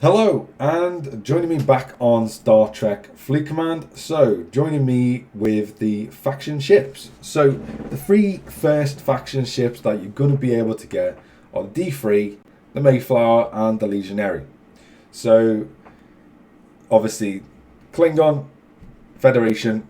Hello, and joining me back on Star Trek Fleet Command. So, joining me with the faction ships. So, the three first faction ships that you're going to be able to get are the D3, the Mayflower, and the Legionary. So, obviously, Klingon, Federation,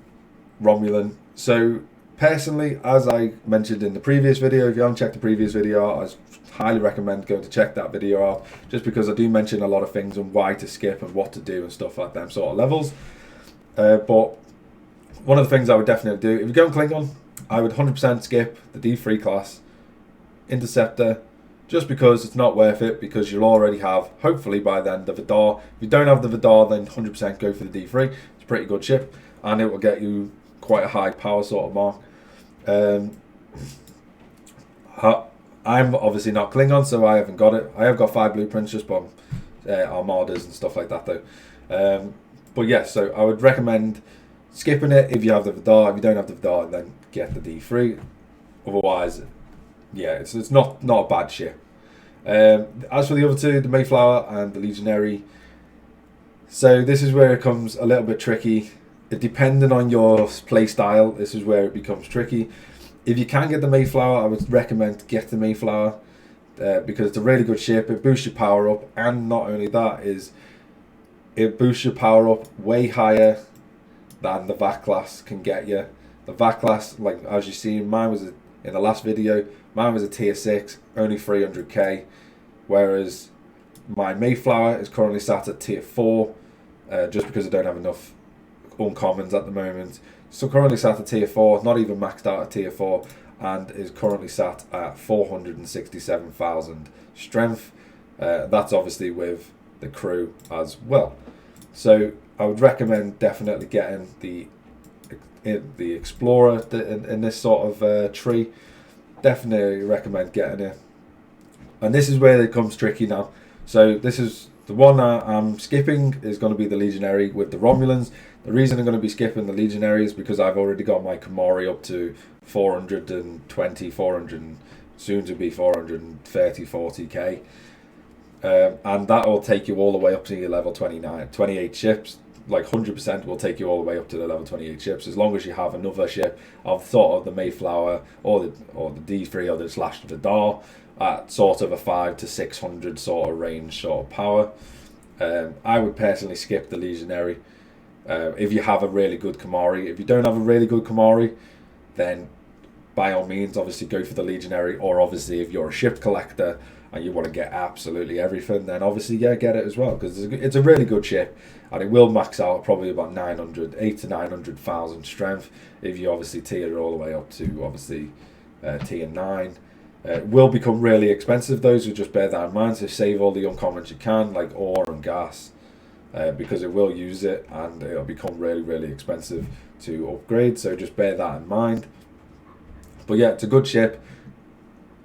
Romulan. So, personally, as I mentioned in the previous video, if you haven't checked the previous video, I highly recommend going to check that video out, just because I do mention a lot of things and why to skip and what to do and stuff like them sort of levels. But one of the things I would definitely do, if you're going Klingon, I would 100% skip the D3 class, Interceptor, just because it's not worth it, because you'll already have, hopefully by then, the Vidar. If you don't have the Vidar, then 100% go for the D3. It's a pretty good ship, and it will get you quite a high power sort of mark. I'm obviously not Klingon, so I haven't got it. I have got 5 blueprints, just on armadas and stuff like that, though. But yeah, so I would recommend skipping it if you have the Vidar. If you don't have the Vidar, then get the D3. Otherwise, yeah, it's not a bad ship. As for the other two, the Mayflower and the Legionary, so this is where it comes a little bit tricky. Depending on your play style, this is where it becomes tricky. If you can get the Mayflower, I would recommend get the Mayflower because it's a really good ship. It boosts your power up, and not only that, is it boosts your power up way higher than the VAC class can get you. The VAC class, like as you see, mine was in the last video. Mine was a tier 6, only 300k, whereas my Mayflower is currently sat at tier 4, just because I don't have enough uncommons at the moment. So currently sat at tier 4, not even maxed out at tier 4, and is currently sat at 467,000 strength. That's obviously with the crew as well. So I would recommend definitely getting the Explorer in this sort of tree. Definitely recommend getting it. And this is where it becomes tricky now. So this is the one that I'm skipping, is going to be the Legionary with the Romulans. The reason I'm going to be skipping the Legionary is because I've already got my Kamari up to 420, 400, soon to be 430, 40k. And that will take you all the way up to your level 28 ships. Like 100% will take you all the way up to the level 28 ships, as long as you have another ship of sort of the Mayflower or the D3 or the slash Vidar at sort of a 5 to 600 sort of range sort of power. I would personally skip the Legionary if you have a really good Kamari. If you don't have a really good Kamari, then by all means obviously go for the Legionary, or obviously if you're a ship collector and you want to get absolutely everything, then obviously yeah, get it as well, because it's a really good ship, and it will max out probably about 8 to 900,000 strength if you obviously tier it all the way up to obviously tier 9. It will become really expensive, those who just bear that in mind, so save all the uncommons you can, like ore and gas, because it will use it and it'll become really expensive to upgrade, so just bear that in mind. But yeah, it's a good ship.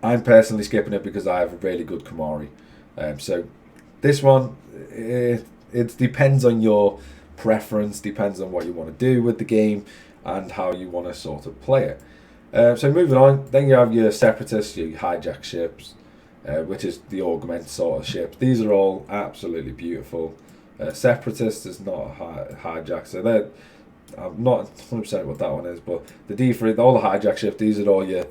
I'm personally skipping it because I have a really good Kamari. So this one, it depends on your preference, depends on what you want to do with the game and how you want to sort of play it. So moving on, then you have your Separatists, your hijack ships, which is the augment sort of ship. These are all absolutely beautiful. Separatist is not a hijack, so I'm not 100% what that one is, but the D3, all the hijack ships, these are all your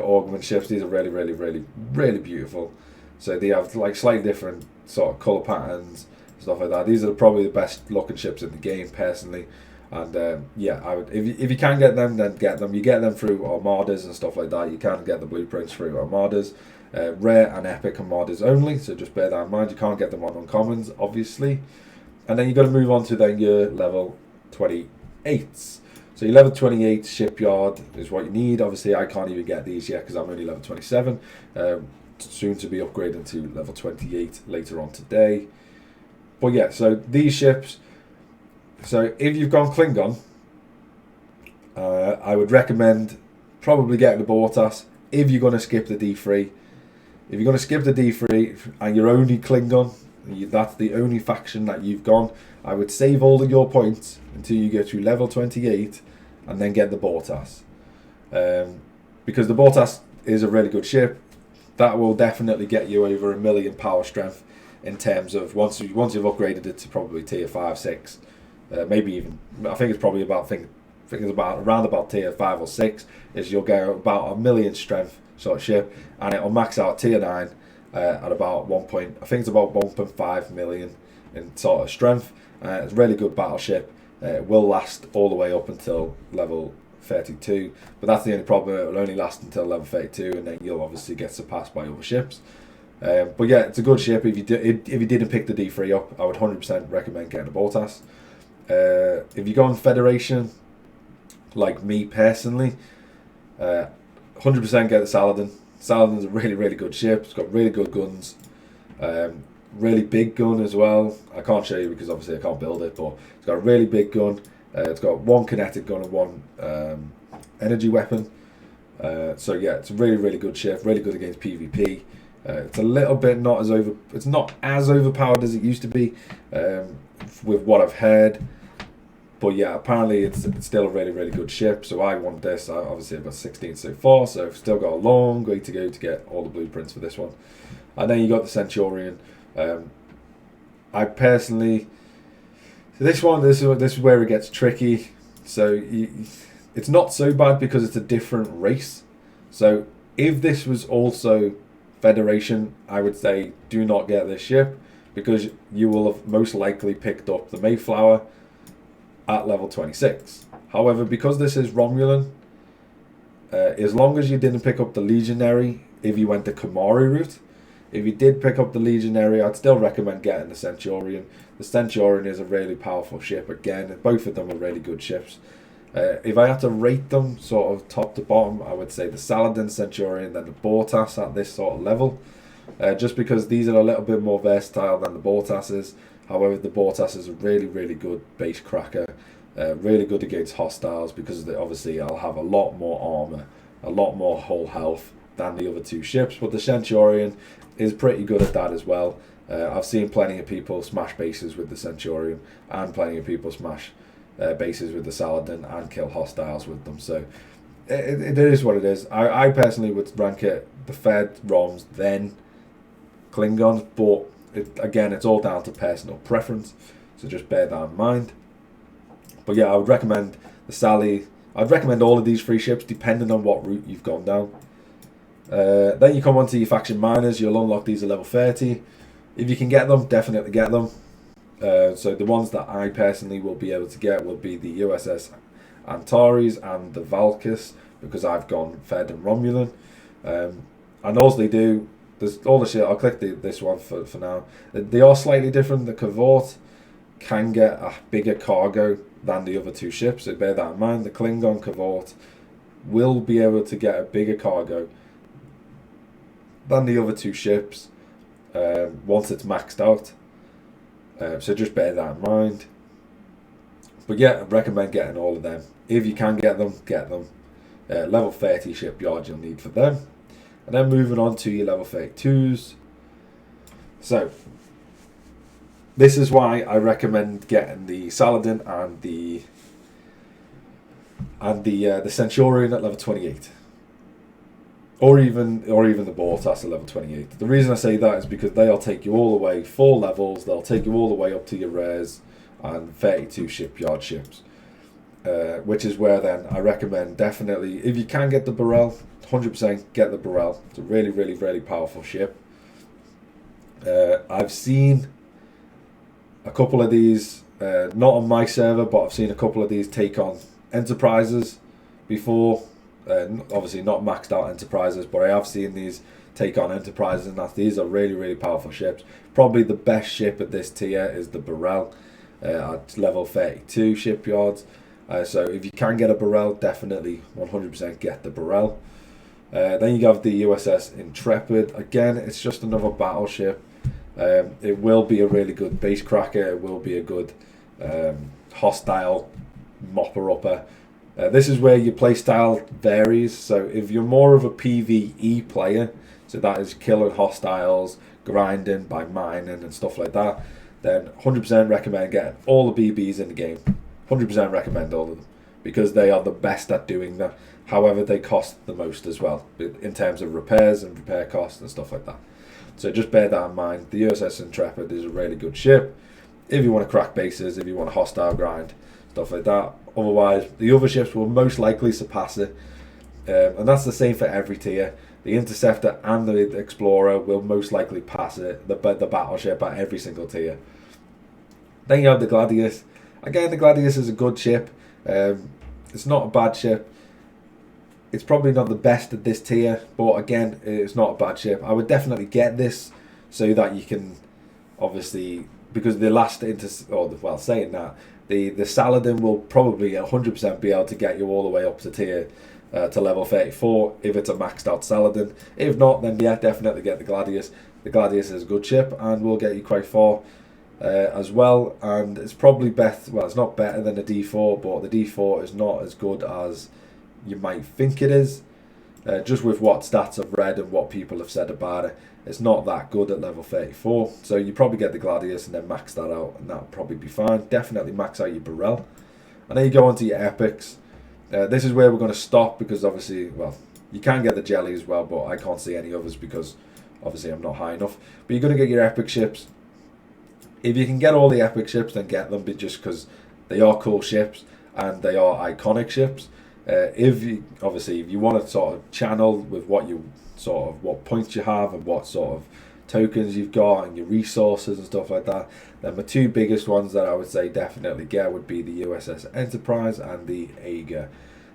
augment ships. These are really beautiful. So they have like slightly different sort of colour patterns, stuff like that. These are probably the best looking ships in the game personally. And yeah, I would, if you can get them, then get them. You get them through armadas and stuff like that. You can get the blueprints through armadas. Rare and epic armadas only, so just bear that in mind. You can't get them on uncommons, obviously. And then you've got to move on to then your level 28s. So your level 28 shipyard is what you need. Obviously, I can't even get these yet because I'm only level 27. Soon to be upgraded to level 28 later on today. But yeah, so these ships. So if you've gone Klingon, I would recommend probably getting the Bortas if you're going to skip the D3. If you're going to skip the D3 and you're only Klingon, that's the only faction that you've gone, I would save all of your points until you get to level 28 and then get the Bortas. Because the Bortas is a really good ship. That will definitely get you over 1 million power strength in terms of once you've upgraded it to probably tier 5, 6, maybe even, I think it's probably about, I think it's about around about tier 5 or 6, is you'll get about 1 million strength sort of ship, and it'll max out tier 9 at about I think it's about 1.5 million in sort of strength. It's a really good battleship. It will last all the way up until level 32, but that's the only problem. It will only last until level 32, and then you'll obviously get surpassed by other ships. But yeah, it's a good ship. If you didn't pick the D3 up, I would 100% recommend getting a Bortas. If you go on Federation, like me personally, 100% get the Saladin. Saladin's a really, really good ship. It's got really good guns. Really big gun as well. I can't show you because obviously I can't build it, but it's got a really big gun. It's got one kinetic gun and one energy weapon. So yeah, it's a really, really good ship. Really good against PvP. It's a little bit it's not as overpowered as it used to be, with what I've heard. But yeah, apparently it's still a really, really good ship. So I want this. Obviously I've got 16 so far, so I've still got a long way to go to get all the blueprints for this one. And then you got the Centurion. I personally, this is where it gets tricky. So it's not so bad because it's a different race. So if this was also Federation, I would say do not get this ship, because you will have most likely picked up the Mayflower at level 26. However, because this is Romulan, as long as you didn't pick up the Legionary, if you went the Kamari route, if you did pick up the Legionary, I'd still recommend getting the Centurion. The Centurion is a really powerful ship. Again, both of them are really good ships. If I had to rate them sort of top to bottom, I would say the Saladin, Centurion, then the Bortas at this sort of level. Just because these are a little bit more versatile than the Bortas is. However, the Bortas is a really, really good base cracker. Really good against hostiles, because obviously I'll have a lot more armor, a lot more whole health than the other two ships. But the Centurion is pretty good at that as well. I've seen plenty of people smash bases with the Centurion, and plenty of people smash bases with the Saladin and kill hostiles with them. So it is what it is. I personally would rank it the Fed, Roms, then Klingons, but again, it's all down to personal preference, so just bear that in mind. But yeah, I would recommend the Sally. I'd recommend all of these free ships depending on what route you've gone down. Then you come on to your faction miners. You'll unlock these at level 30. If you can get them, definitely get them. So the ones that I personally will be able to get will be the USS Antares and the Valkys, because I've gone Fed and Romulan. And all they do, there's all the shit. I'll click this one for now. They are slightly different. The Cavort can get a bigger cargo than the other two ships, so bear that in mind. The Klingon Cavort will be able to get a bigger cargo than the other two ships once it's maxed out. So just bear that in mind. But yeah, I recommend getting all of them. If you can get them, get them. Level 30 shipyard you'll need for them. And then moving on to your level 32s. So this is why I recommend getting the Saladin and the Centurion at level 28. Or even the Bortas at level 28. The reason I say that is because they'll take you all the way 4 levels. They'll take you all the way up to your rares and 32 shipyard ships. Which is where then I recommend definitely, if you can get the Burrell, 100% get the Burrell. It's a really, really, really powerful ship. I've seen a couple of these, not on my server, but I've seen a couple of these take on Enterprises before. Obviously not maxed out Enterprises, but I have seen these take on Enterprises, and these are really, really powerful ships. Probably the best ship at this tier is the Burrell at level 32 shipyards. So if you can get a Burrell, definitely 100% get the Burrell. Then you have the USS Intrepid. Again, it's just another battleship. It will be a really good base cracker. It will be a good hostile mopper-upper. This is where your playstyle varies. So if you're more of a PvE player, so that is killing hostiles, grinding by mining and stuff like that, then 100% recommend getting all the BBs in the game. 100% recommend all of them, because they are the best at doing that. However, they cost the most as well, in terms of repairs and repair costs and stuff like that. So just bear that in mind. The USS Intrepid is a really good ship if you want to crack bases, if you want a hostile grind, stuff like that. Otherwise, the other ships will most likely surpass it. And that's the same for every tier. The Interceptor and the Explorer will most likely pass it, the battleship, at every single tier. Then you have the Gladius. Again, the Gladius is a good ship. It's not a bad ship. It's probably not the best at this tier, but again, it's not a bad ship. I would definitely get this so that you can, obviously, because the last saying that, the Saladin will probably 100% be able to get you all the way up to tier to level 34 if it's a maxed out Saladin. If not, then yeah, definitely get the Gladius. The Gladius is a good ship and will get you quite far as well. And it's probably it's not better than a D4, but the D4 is not as good as you might think it is. Just with what stats I've read and what people have said about it, it's not that good at level 34. So you probably get the Gladius and then max that out, and that'll probably be fine. Definitely max out your Burrell. And then you go on to your epics. This is where we're going to stop because obviously, you can get the jelly as well, but I can't see any others because obviously I'm not high enough. But you're going to get your epic ships. If you can get all the epic ships, then get them, just because they are cool ships and they are iconic ships. If you want to sort of channel with what points you have and what sort of tokens you've got and your resources and stuff like that, then the two biggest ones that I would say definitely get would be the USS Enterprise and the Aegir.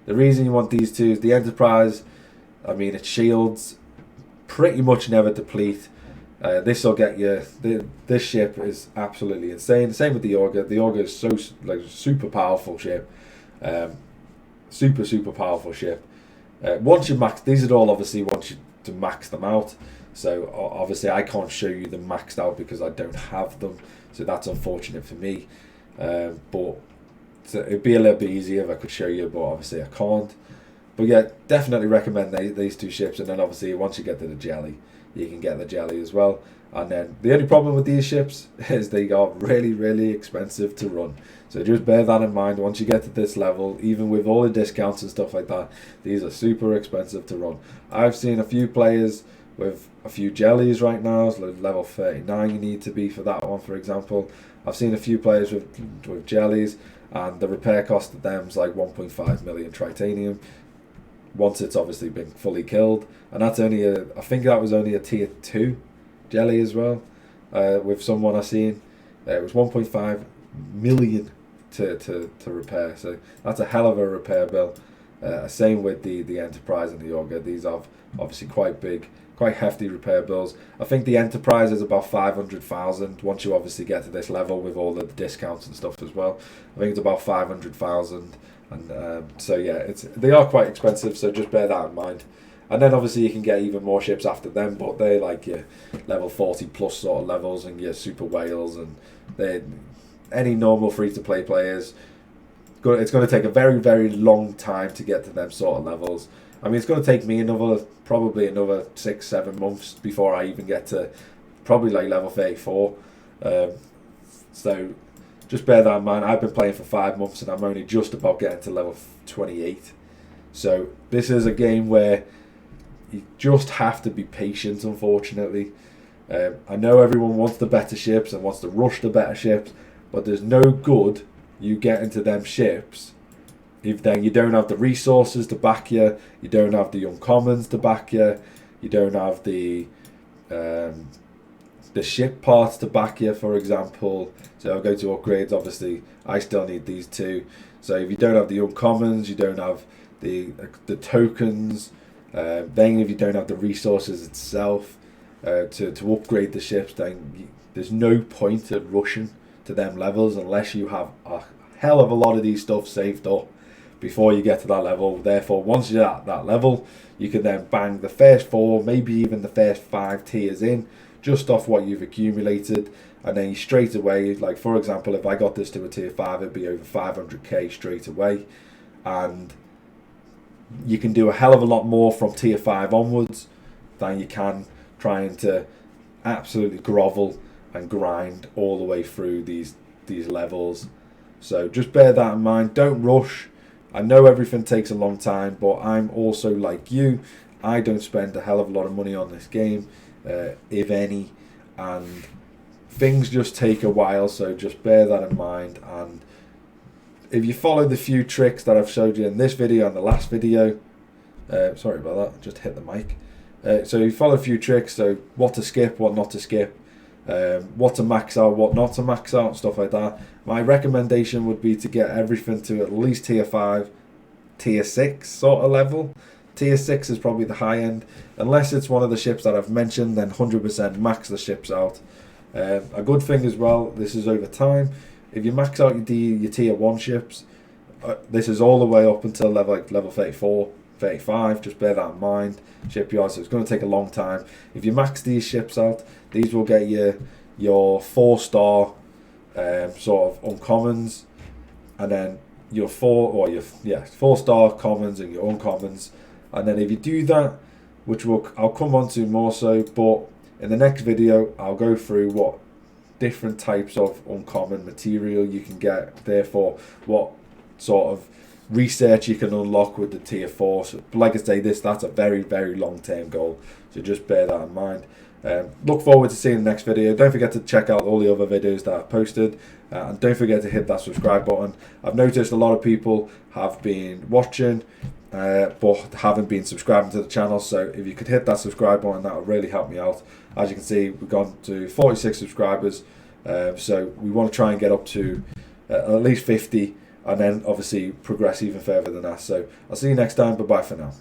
The reason you want these two is the Enterprise, its shields pretty much never deplete. This will get you. This ship is absolutely insane. Same with the Augur. The Augur is super powerful ship. Super powerful ship. Once you max, these are all obviously once you to max them out. So obviously I can't show you them maxed out because I don't have them. So that's unfortunate for me. But it'd be a little bit easier if I could show you, but obviously I can't. But yeah, definitely recommend these two ships. And then obviously once you get to the jelly, you can get the jelly as well. And then the only problem with these ships is they are really, really expensive to run. So just bear that in mind. Once you get to this level, even with all the discounts and stuff like that, these are super expensive to run. I've seen a few players with a few jellies right now. So level 39 you need to be for that one, for example. I've seen a few players with jellies, and the repair cost of them is like 1.5 million tritanium. Once it's obviously been fully killed, and that's only I think that was only a tier 2 jelly as well. With someone I seen, it was 1.5 million to repair. So that's a hell of a repair bill. Same with the Enterprise and the Augur. These are obviously quite big, quite hefty repair bills. I think the Enterprise is about 500,000 once you obviously get to this level with all the discounts and stuff as well. I think it's about 500,000. And so yeah, they are quite expensive, so just bear that in mind. And then obviously you can get even more ships after them, but they're like your level 40 plus sort of levels, and your super whales, and they any normal free-to-play players. It's going to take a very, very long time to get to them sort of levels. It's going to take me probably another 6-7 months before I even get to probably like level 34. So just bear that in mind. I've been playing for 5 months and I'm only just about getting to level 28. So this is a game where you just have to be patient, unfortunately. I know everyone wants the better ships and wants to rush the better ships, but there's no good you get into them ships if then you don't have the resources to back you, you don't have the uncommons to back you, you don't have the ship parts to back you, for example. So I'll go to upgrades. Obviously, I still need these two. So if you don't have the uncommons, you don't have the tokens. Then if you don't have the resources itself to upgrade the ships, then there's no point in rushing to them levels unless you have a hell of a lot of these stuff saved up before you get to that level. Therefore, once you're at that level, you can then bang the first 4, maybe even the first 5 tiers in, just off what you've accumulated, and then you straight away, like for example, if I got this to a tier 5, it'd be over 500k straight away, and you can do a hell of a lot more from tier 5 onwards than you can trying to absolutely grovel and grind all the way through these levels. So just bear that in mind. Don't rush. I know everything takes a long time, but I'm also like you. I don't spend a hell of a lot of money on this game. if any, and things just take a while, so just bear that in mind. And if you follow the few tricks that I've showed you in this video and the last video, sorry about that, just hit the mic. So you follow a few tricks, so what to skip, what not to skip, what to max out, what not to max out, stuff like that. My recommendation would be to get everything to at least tier 5, tier 6 sort of level. Tier 6 is probably the high end. Unless it's one of the ships that I've mentioned, then 100% max the ships out. A good thing as well, this is over time. If you max out your tier 1 ships, this is all the way up until level 34, 35, just bear that in mind. Shipyards, so it's going to take a long time. If you max these ships out, these will get you your 4-star sort of uncommons, and then your 4-star commons and your uncommons. And then if you do that, which I'll come on to more so, but in the next video I'll go through what different types of uncommon material you can get, therefore what sort of research you can unlock with the tier 4. So like I say, that's a very, very long term goal, so just bear that in mind. Look forward to seeing the next video. Don't forget to check out all the other videos that I've posted, and don't forget to hit that subscribe button. I've noticed a lot of people have been watching but haven't been subscribing to the channel, so if you could hit that subscribe button, that would really help me out. As you can see, we've gone to 46 subscribers, so we want to try and get up to at least 50, and then obviously progress even further than that. So I'll see you next time. Bye bye for now.